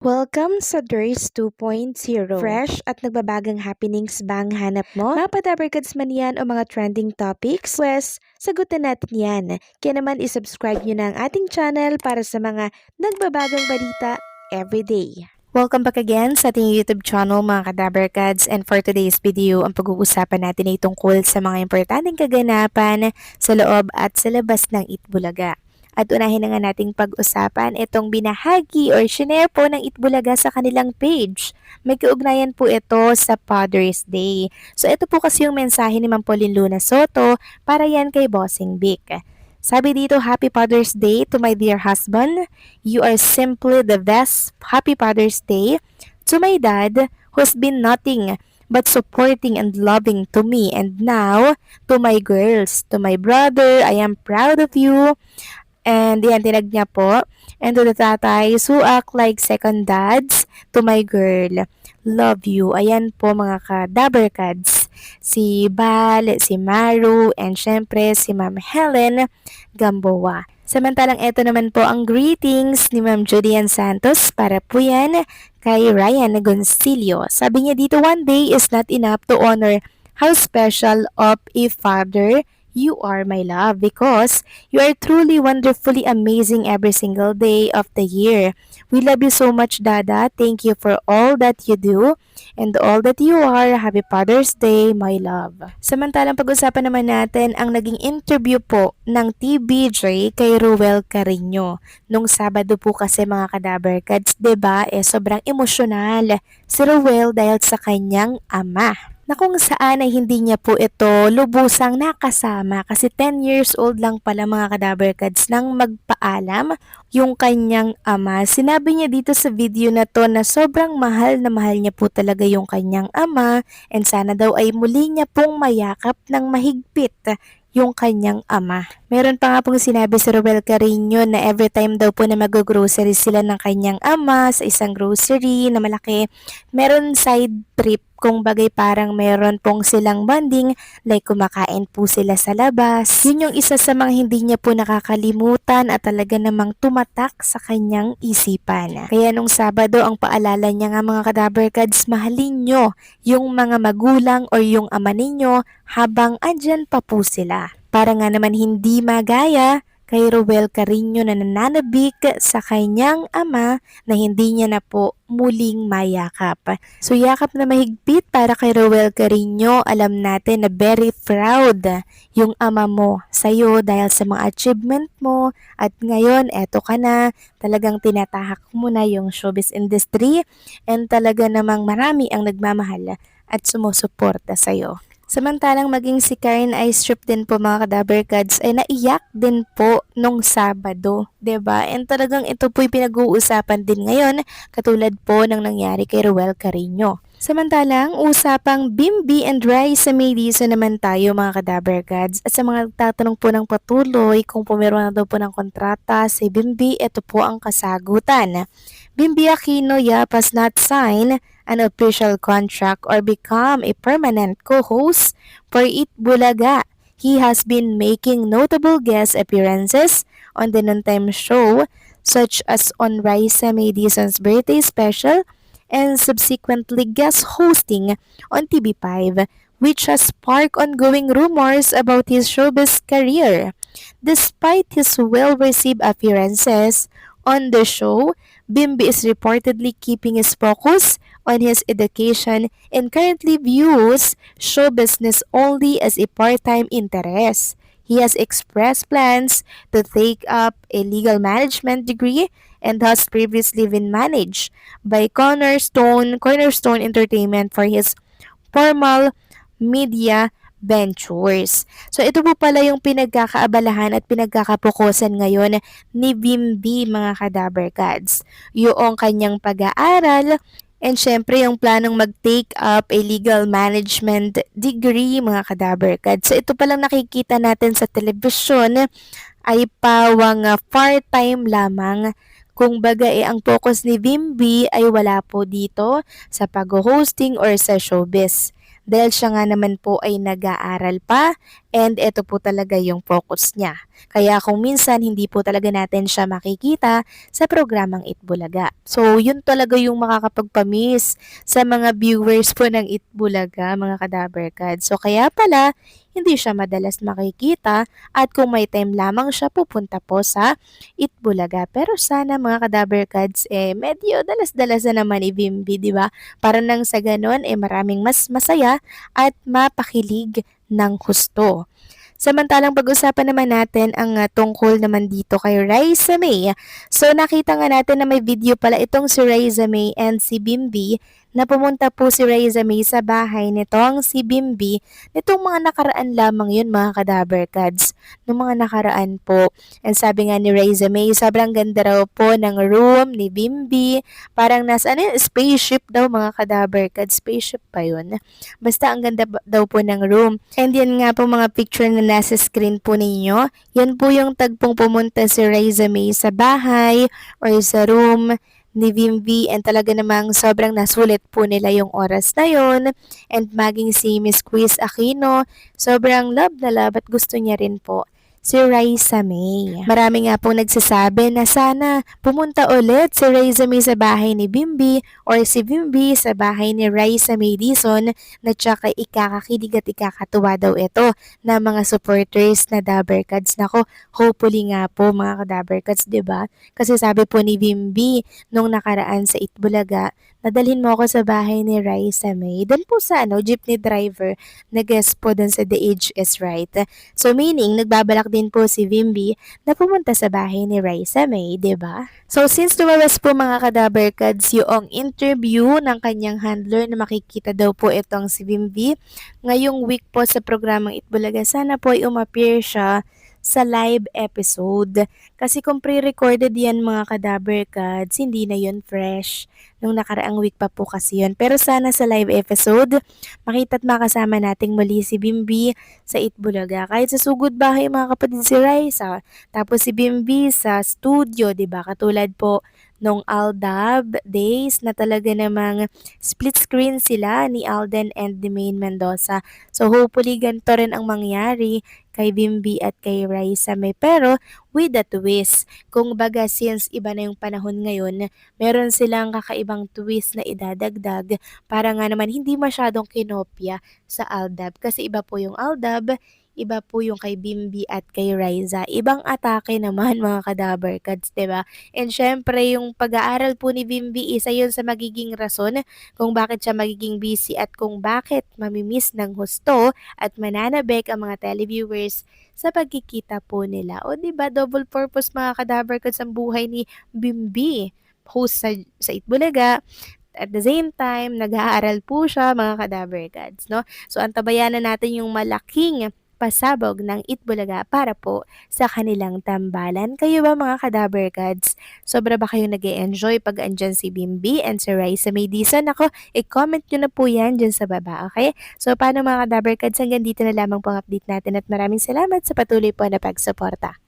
Welcome sa Durs 2.0. Fresh at nagbabagang happenings bang hanap mo? Mga padabarkads man yan o mga trending topics? Pwes, sagutin natin yan. Kaya naman isubscribe nyo na ang ating channel para sa mga nagbabagang balita everyday. Welcome back again sa ating YouTube channel mga kadabarkads, and for today's video, ang pag-uusapan natin ay tungkol sa mga importanteng kaganapan sa loob at sa labas ng Itbulaga. At unahin na nga nating pag-usapan itong binahagi or shinare po ng Itbulaga sa kanilang page. May kaugnayan po ito sa Father's Day. So ito po kasi yung mensahe ni Ma'am Pauline Luna Soto para yan kay Bossing Vic. Sabi dito, Happy Father's Day to my dear husband. You are simply the best. Happy Father's Day to my dad who's been nothing but supporting and loving to me. And now, to my girls, to my brother, I am proud of you. And yan, tinag niya po. And to the tatays who act like second dads, to my girl, love you. Ayan po mga ka-dabarkads. Si Bal, si Maru, and syempre si Ma'am Helen Gamboa. Samantalang ito naman po ang greetings ni Ma'am Julian Santos para po yan kay Ryan Goncillo. Sabi niya dito, one day is not enough to honor how special of a father you are, my love, because you are truly wonderfully amazing every single day of the year. We love you so much, Dada. Thank you for all that you do and all that you are. Happy Father's Day, my love. Samantalang pag-usapan naman natin ang naging interview po ng TBJ kay Ruel Carino. Nung Sabado po kasi mga kadabarkads, diba, sobrang emosyonal si Ruel dahil sa kanyang ama, na kung saan ay hindi niya po ito lubusang nakasama kasi 10 years old lang pala mga kadabarkads nang magpaalam yung kanyang ama. Sinabi niya dito sa video na to na sobrang mahal na mahal niya po talaga yung kanyang ama, and sana daw ay muli niya pong mayakap ng mahigpit yung kanyang ama. Meron pa nga pong sinabi si Ruel Carino na every time daw po na mag-grocery sila ng kanyang ama sa isang grocery na malaki, meron side trip, kung bagay parang meron pong silang bonding, like kumakain po sila sa labas. Yun yung isa sa mga hindi niya po nakakalimutan at talaga namang tumatak sa kanyang isipan. Kaya nung Sabado, ang paalala niya nga mga kadabarkads, mahalin nyo yung mga magulang o yung ama ninyo habang andyan pa po sila. Para nga naman hindi magaya kay Ruel Carino na nananabik sa kanyang ama na hindi niya na po muling mayakap. So yakap na mahigpit para kay Ruel Carino. Alam natin na very proud yung ama mo sa'yo dahil sa mga achievement mo, at ngayon eto ka na, talagang tinatahak mo na yung showbiz industry, and talaga namang marami ang nagmamahal at sumusuporta sa'yo. Samantalang maging si Karen Ice Strip din po mga kadabarkads ay naiyak din po nung Sabado, 'di ba? And talagang ito po'y pinag-uusapan din ngayon, katulad po ng nangyari kay Ruel Carino. Samantalang usapang Bimbi and Raisa Maidizo naman tayo mga kadabarkads, at sa mga nagtatanong po ng patuloy kung pumirma na daw po ng kontrata si Bimbi, ito po ang kasagutan. Bimbi Aquino Yap has not signed an official contract or become a permanent co-host for Itbulaga. He has been making notable guest appearances on the noontime show, such as on Raisa Madison's birthday special, and subsequently guest hosting on TV5, which has sparked ongoing rumors about his showbiz career. Despite his well-received appearances on the show, Bimbi is reportedly keeping his focus on his education and currently views show business only as a part-time interest. He has expressed plans to take up a legal management degree and has previously been managed by Cornerstone Entertainment for his formal media ventures. So ito po pala yung pinagkakaabalahan at pinagkakapokusan ngayon ni Bimbi mga kadabarkads. Yung kanyang pag-aaral, and syempre yung planong mag-take up a legal management degree mga kadabarkads. So ito palang nakikita natin sa telebisyon ay pawang part-time lamang. Kung baga ang focus ni Bimbi ay wala po dito sa pag-hosting or sa showbiz. Dahil siya nga naman po ay nag-aaral pa, And ito po talaga yung focus niya. Kaya kung minsan hindi po talaga natin siya makikita sa programang Itbulaga. So yun talaga yung makakapagpamis sa mga viewers po ng Itbulaga, mga Kadaberkad. So kaya pala, hindi siya madalas makikita at kung may time lamang siya pupunta po sa Itbulaga. Pero sana mga Kadaberkads, medyo dalas-dalas na naman ni Bimbi, di ba? Para nang sa ganon, maraming mas masaya at mapakilig ng husto. Samantalang pag-usapan naman natin ang tungkol naman dito kay Raisa May. So nakita nga natin na may video pala itong si Raisa May and si Bimbi na pumunta po si Raisa May sa bahay nitong si Bimbi nitong mga nakaraan lamang yun mga Kadaberkads. Nung mga nakaraan po. And sabi nga ni Raisa May, sobrang ganda raw po ng room ni Bimbi. Parang nasa spaceship daw mga Kadaberkads. Spaceship pa yun. Basta ang ganda daw po ng room. And yan nga po mga picture na nasa screen po ninyo. Yan po yung tagpong pumunta si Raisa May sa bahay or sa room ni Bimbi and talaga namang sobrang nasulit po nila yung oras na yon. And maging si Miss Quiz Aquino, sobrang love na love at gusto niya rin po si Raisa May. Marami nga pong nagsasabi na sana pumunta ulit si Raisa May sa bahay ni Bimbi or si Bimbi sa bahay ni Raisa May Dizon na tsaka ikakakilig at ikakatuwa daw ito na mga supporters na Daberkads. Nako, hopefully nga po mga ka-Daberkads, diba? Kasi sabi po ni Bimbi nung nakaraan sa Itbulaga, nadalhin mo ako sa bahay ni Raisa May. Doon po sa jeepney driver na guest po doon sa The Age is Right. So meaning, nagbabalak din po si Bimbi na pumunta sa bahay ni Raisa May, ba? Diba? So since lumabas po mga Kadaberkads yung interview ng kanyang handler na makikita daw po itong si Bimbi ngayong week po sa programang Itbulaga, sana po ay umappear siya sa live episode. Kasi kung pre-recorded yan mga Kadaberkads, hindi na yun fresh. Nung nakaraang week pa po kasi yun. Pero sana sa live episode, makita at makasama nating muli si Bimbi sa Itbulaga. Kahit sa sugod bahay mga kapatid si Raisa. Tapos si Bimbi sa studio, 'di ba? Katulad po nung Aldab days na talaga namang split screen sila ni Alden and the Main Mendoza. So hopefully ganito rin ang mangyari kay Bimbi at kay Raisa May. Pero with a twist. Kung baga since iba na yung panahon ngayon, meron silang kakaibang twist na idadagdag para nga naman hindi masyadong kinopya sa Aldab. Kasi iba po yung Aldab, iba po yung kay Bimbi at kay Raisa. Ibang atake naman mga Kadaberkads, diba? And syempre yung pag-aaral po ni Bimbi, isa yun sa magiging rason kung bakit siya magiging busy at kung bakit mamimiss ng husto at mananabik ang mga televiewers sa pagkikita po nila. O diba, double purpose mga Kadaberkads ang buhay ni Bimbi. Host sa Itbulaga, at the same time, nag-aaral po siya mga Kadaberkads, no? So, antabayan na natin yung malaking pasabog ng Itbulaga para po sa kanilang tambalan. Kayo ba mga Kadaberkads? Sobra ba kayo nag-e-enjoy pag andyan si Bimbi and si Raisa May Dizon? Ako, i-comment nyo na po yan dyan sa baba, okay? So, paano mga Kadaberkads? Hanggang dito na lamang po ang update natin at maraming salamat sa patuloy po na pagsuporta.